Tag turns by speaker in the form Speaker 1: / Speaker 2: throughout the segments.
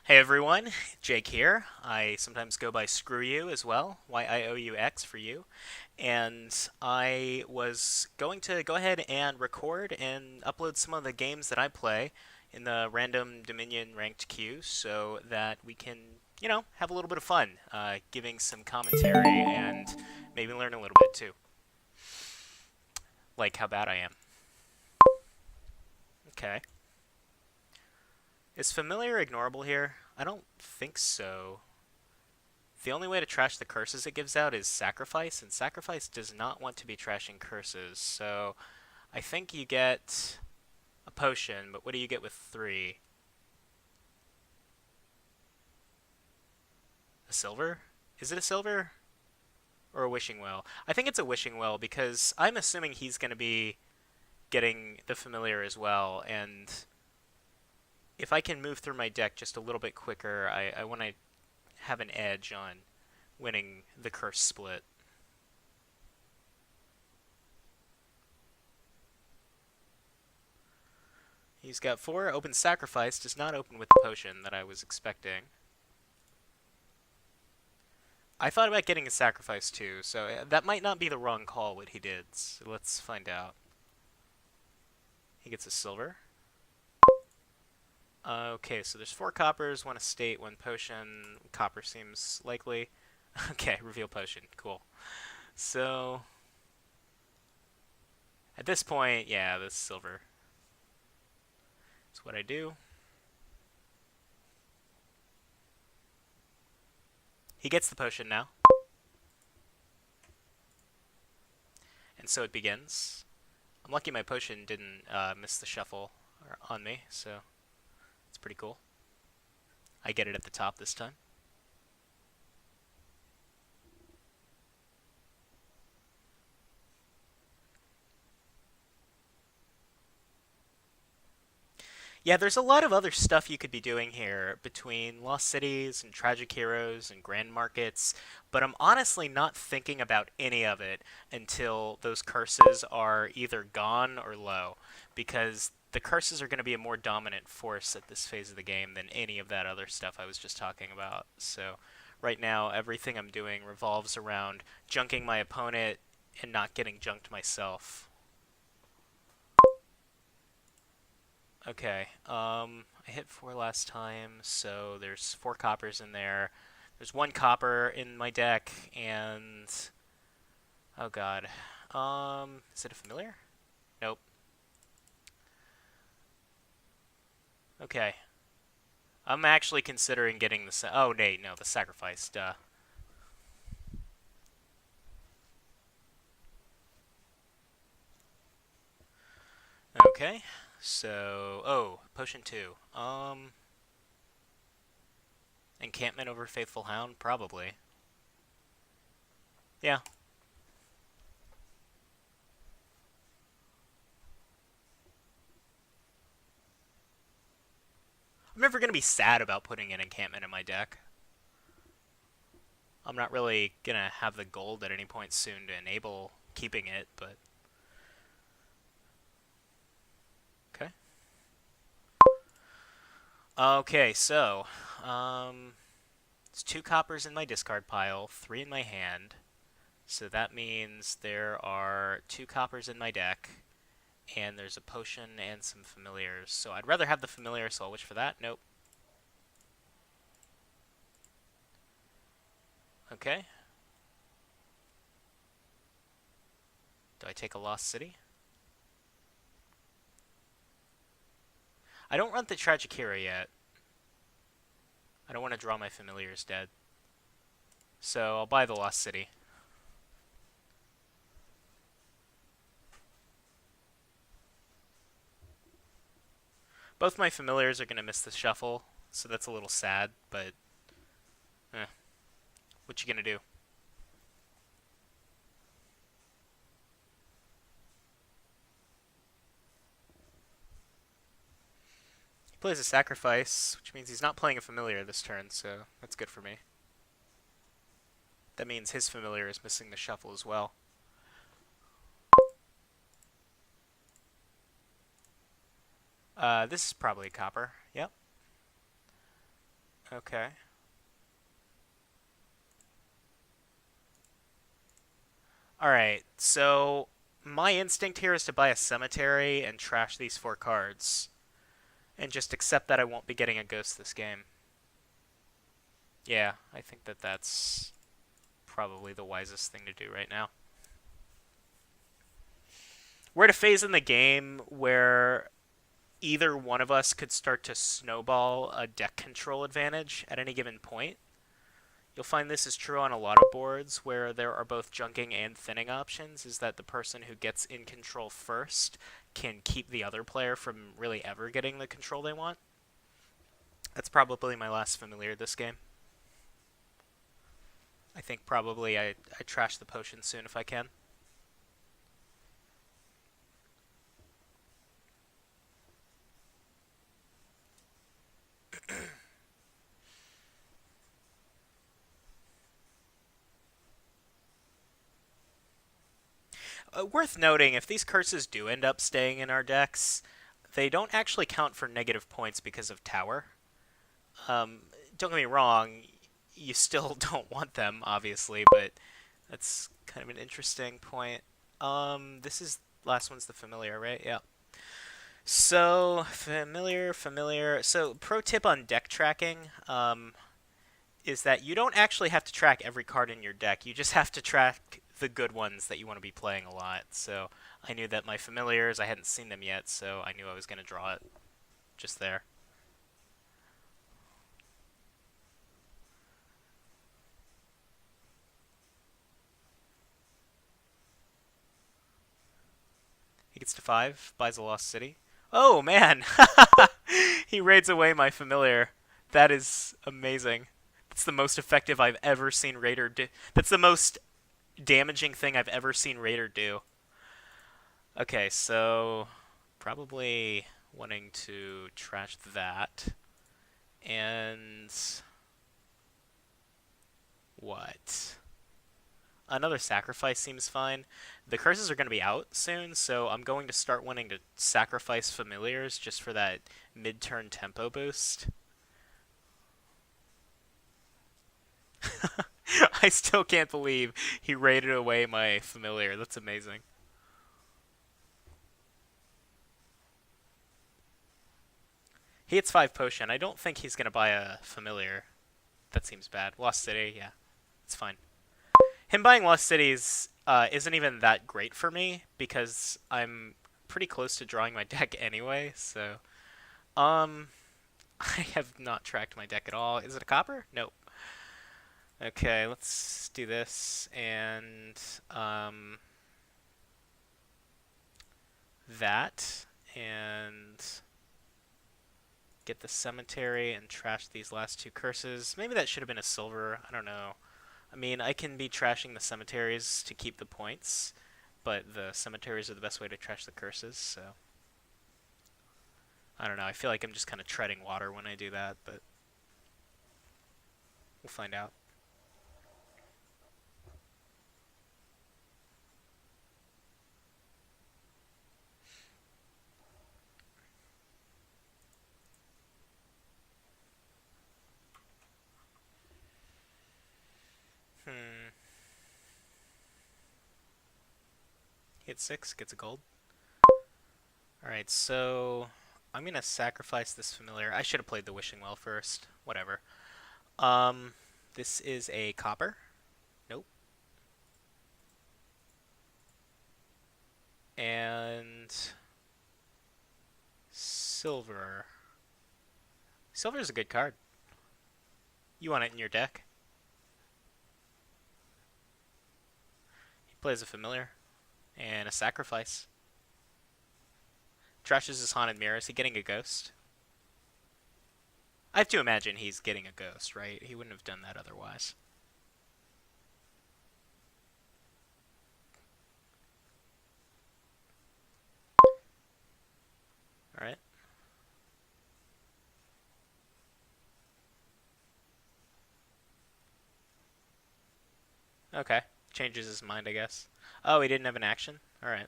Speaker 1: Hey everyone, Jake here. I sometimes go by Screwyioux as well, Youx for you. And I was going to go ahead and record and upload some of the games that I play in the random Dominion ranked queue so that we can, have a little bit of fun, giving some commentary and maybe learn a little bit too, like how bad I am. Okay. Is familiar ignorable here? I don't think so. The only way to trash the curses it gives out is Sacrifice, and Sacrifice does not want to be trashing curses, so I think you get a potion, but what do you get with 3? A silver? Is it a silver? Or a wishing well? I think it's a wishing well because I'm assuming he's going to be getting the familiar as well, and if I can move through my deck just a little bit quicker, I want to have an edge on winning the curse split. He's got 4. Open Sacrifice does not open with the potion that I was expecting. I thought about getting a Sacrifice too, so that might not be the wrong call what he did. So let's find out. He gets a silver. Okay, so there's 4 coppers, 1 estate, 1 potion. Copper seems likely. Okay, reveal potion. Cool. So at this point, yeah, this silver is what I do. He gets the potion now. And so it begins. I'm lucky my potion didn't miss the shuffle on me, so it's pretty cool. I get it at the top this time. Yeah, there's a lot of other stuff you could be doing here between Lost Cities and Tragic Heroes and Grand Markets, but I'm honestly not thinking about any of it until those curses are either gone or low, because the curses are going to be a more dominant force at this phase of the game than any of that other stuff I was just talking about. So right now, everything I'm doing revolves around junking my opponent and not getting junked myself. Okay, I hit 4 last time, so there's 4 coppers in there. There's 1 copper in my deck, and oh god, is it a familiar? Nope. Okay, I'm actually considering getting the. Oh, no, the sacrifice. Duh. Okay, so potion 2. Encampment over Faithful Hound, probably. Yeah, I'm never gonna be sad about putting an encampment in my deck. I'm not really gonna have the gold at any point soon to enable keeping it, but okay. Okay, so it's 2 coppers in my discard pile, 3 in my hand. So that means there are 2 coppers in my deck, and there's a potion and some familiars. So I'd rather have the familiar, so I'll wish for that. Nope. Okay. Do I take a Lost City? I don't run the Tragic Hero yet. I don't want to draw my familiars dead. So I'll buy the Lost City. Both my familiars are going to miss the shuffle, so that's a little sad, but what you going to do? He plays a sacrifice, which means he's not playing a familiar this turn, so that's good for me. That means his familiar is missing the shuffle as well. This is probably a copper. Yep. Okay. All right. So my instinct here is to buy a cemetery and trash these four cards, and just accept that I won't be getting a ghost this game. Yeah, I think that that's probably the wisest thing to do right now. We're at a phase in the game where either one of us could start to snowball a deck control advantage at any given point. You'll find this is true on a lot of boards where there are both junking and thinning options, is that the person who gets in control first can keep the other player from really ever getting the control they want. That's probably my last familiar this game. I think probably I trash the potion soon if I can. Worth noting, if these curses do end up staying in our decks, they don't actually count for negative points because of Tower. Um, don't get me wrong, you still don't want them, obviously, but that's kind of an interesting point. This is last one's the familiar, right? Yeah. So familiar. So pro tip on deck tracking is that you don't actually have to track every card in your deck. You just have to track the good ones that you want to be playing a lot. So I knew that my familiars, I hadn't seen them yet, so I knew I was going to draw it just there. He gets to 5, buys a lost city. Oh man, he raids away my familiar. That is amazing. That's the most effective I've ever seen Raider do. That's the most damaging thing I've ever seen Raider do. Okay, so probably wanting to trash that. And what? Another sacrifice seems fine. The curses are going to be out soon, so I'm going to start wanting to sacrifice familiars just for that mid-turn tempo boost. I still can't believe he raided away my familiar. That's amazing. He hits 5 potion. I don't think he's going to buy a familiar. That seems bad. Lost City, yeah. It's fine. Him buying Lost Cities isn't even that great for me because I'm pretty close to drawing my deck anyway, so um I have not tracked my deck at all. Is it a copper? Nope. Okay, let's do this and that and get the cemetery and trash these last two curses. Maybe that should have been a silver. I don't know. I mean, I can be trashing the cemeteries to keep the points, but the cemeteries are the best way to trash the curses, so I don't know. I feel like I'm just kind of treading water when I do that, but we'll find out. Hmm. Hit 6, gets a gold. Alright, so I'm gonna sacrifice this familiar. I should have played the Wishing Well first. Whatever. Um, this is a copper. Nope. And silver. Silver is a good card. You want it in your deck. He plays a familiar and a sacrifice. Trashes his haunted mirror. Is he getting a ghost? I have to imagine he's getting a ghost, right? He wouldn't have done that otherwise. Alright. Okay. Changes his mind, I guess. Oh, he didn't have an action? Alright.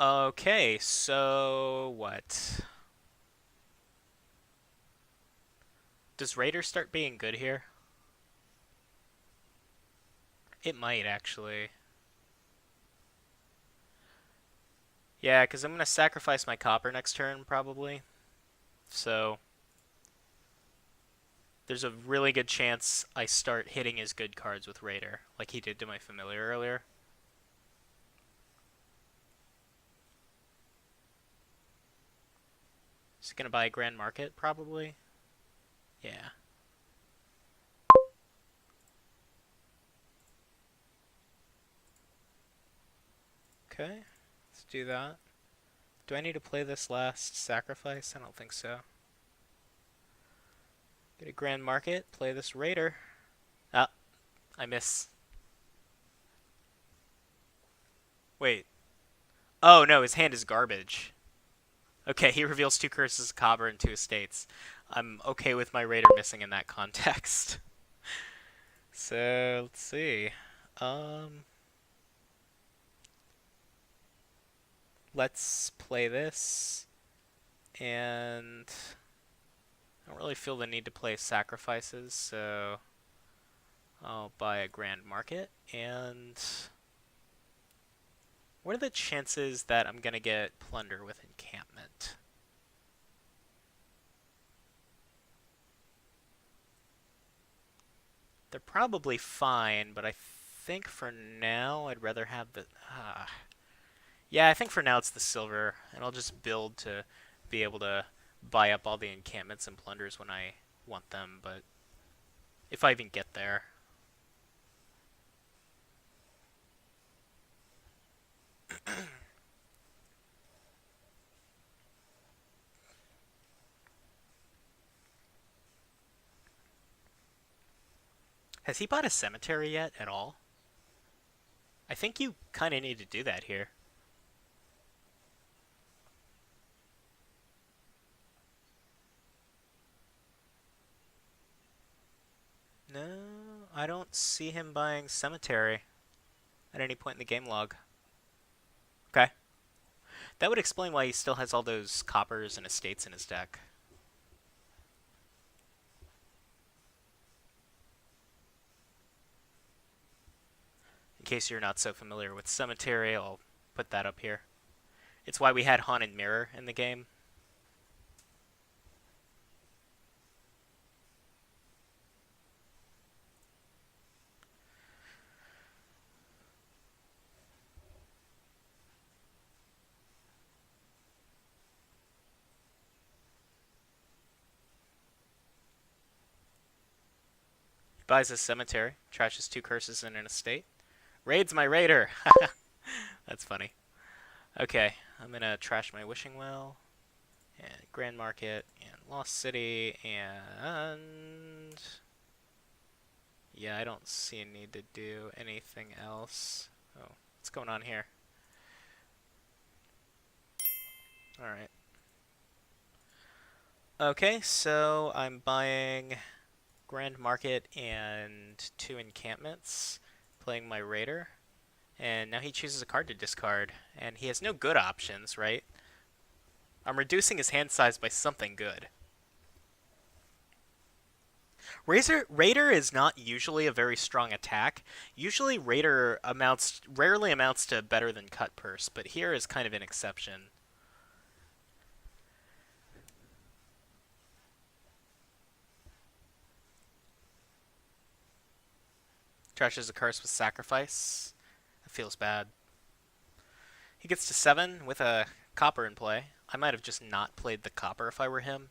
Speaker 1: Okay, so what? Does Raider start being good here? It might, actually. Yeah, because I'm going to sacrifice my copper next turn, probably. So there's a really good chance I start hitting his good cards with Raider, like he did to my familiar earlier. Is he going to buy a Grand Market, probably? Yeah. Okay, let's do that. Do I need to play this last sacrifice? I don't think so. Get a Grand Market, play this Raider. Ah, I miss. Wait. Oh no, his hand is garbage. Okay, he reveals two curses, a copper, and two estates. I'm okay with my Raider missing in that context. So, let's see. Um, let's play this. And I don't really feel the need to play sacrifices, so I'll buy a Grand Market. And what are the chances that I'm going to get Plunder with Encampment? They're probably fine, but I think for now I'd rather have the... Yeah, I think for now it's the silver, and I'll just build to be able to buy up all the encampments and plunders when I want them, but if I even get there. Has he bought a cemetery yet at all? I think you kind of need to do that here. No, I don't see him buying cemetery at any point in the game log. Okay. That would explain why he still has all those coppers and estates in his deck. In case you're not so familiar with cemetery, I'll put that up here. It's why we had Haunted Mirror in the game. He buys a cemetery, trashes two curses and an estate. Raids my raider! That's funny. Okay, I'm gonna trash my Wishing Well, and Grand Market, and Lost City, and... Yeah, I don't see a need to do anything else. Oh, what's going on here? Alright. Okay, so I'm buying Grand Market and two encampments, playing my raider. And now he chooses a card to discard, and he has no good options, right? I'm reducing his hand size by something good. Raider is not usually a very strong attack. Usually Raider rarely amounts to better than Cut Purse, but here is kind of an exception. Trashes a curse with sacrifice. That feels bad. He gets to 7 with a copper in play. I might have just not played the copper if I were him,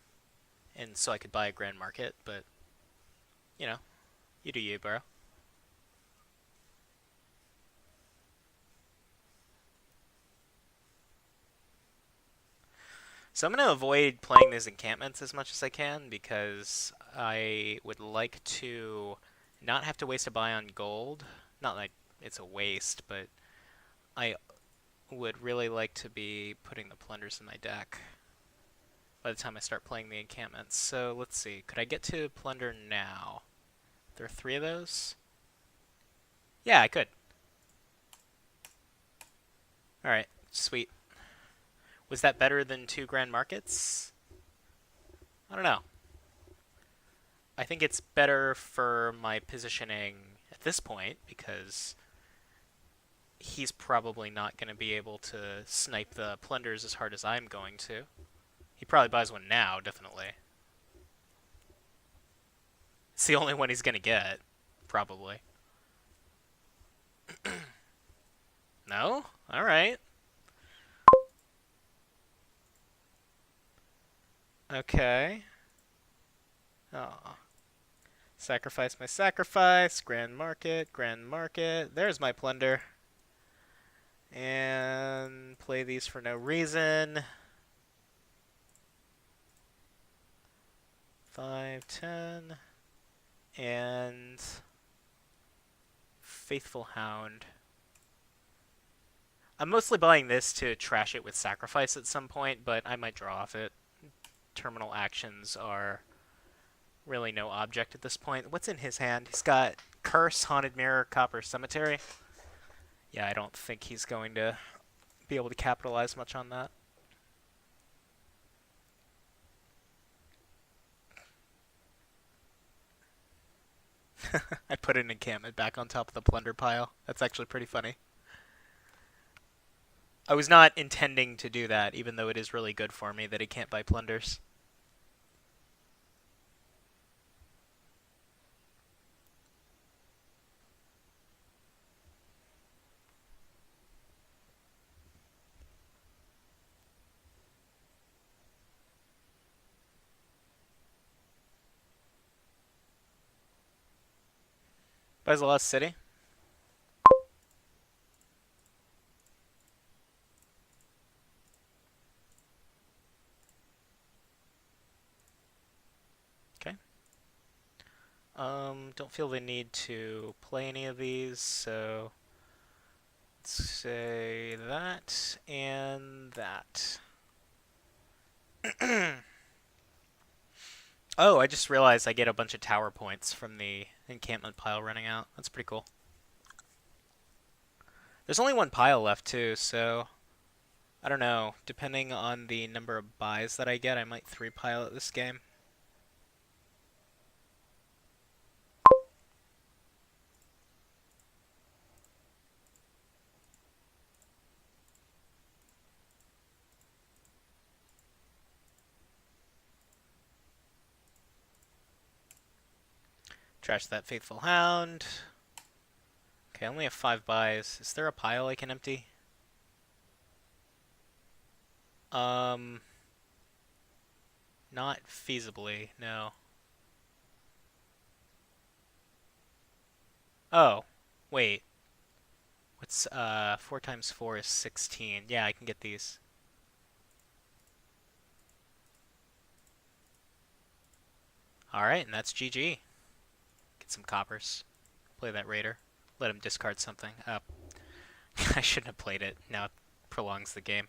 Speaker 1: and so I could buy a Grand Market, but, you know, you do you, bro. So I'm going to avoid playing these encampments as much as I can because I would like to not have to waste a buy on gold. Not like it's a waste, but I would really like to be putting the plunders in my deck by the time I start playing the encampments. So let's see. Could I get to plunder now? There are 3 of those? Yeah, I could. Alright, sweet. Was that better than 2 grand markets? I don't know. I think it's better for my positioning at this point because he's probably not going to be able to snipe the plunders as hard as I'm going to. He probably buys one now, definitely. It's the only one he's going to get, probably. No? Alright. Okay. Oh. Sacrifice my sacrifice. Grand market, grand market. There's my plunder. And play these for no reason. 5, 10. And Faithful Hound. I'm mostly buying this to trash it with sacrifice at some point, but I might draw off it. Terminal actions are really no object at this point. What's in his hand? He's got Curse, Haunted Mirror, Copper Cemetery. Yeah, I don't think he's going to be able to capitalize much on that. I put an encampment back on top of the plunder pile. That's actually pretty funny. I was not intending to do that, even though it is really good for me that he can't buy plunders. Buys a Lost City. Okay. Don't feel the need to play any of these, so let's say that and that. Oh, I just realized I get a bunch of tower points from the encampment pile running out. That's pretty cool. There's only one pile left too, so I don't know. Depending on the number of buys that I get, I might 3-pile at this game. Trash that Faithful Hound. Okay, I only have 5 buys. Is there a pile I can empty? Um, Not feasibly, no. Oh, wait. What's 4 times 4 is 16. Yeah, I can get these. Alright, and that's GG. Get some coppers. Play that raider. Let him discard something. I shouldn't have played it. Now it prolongs the game.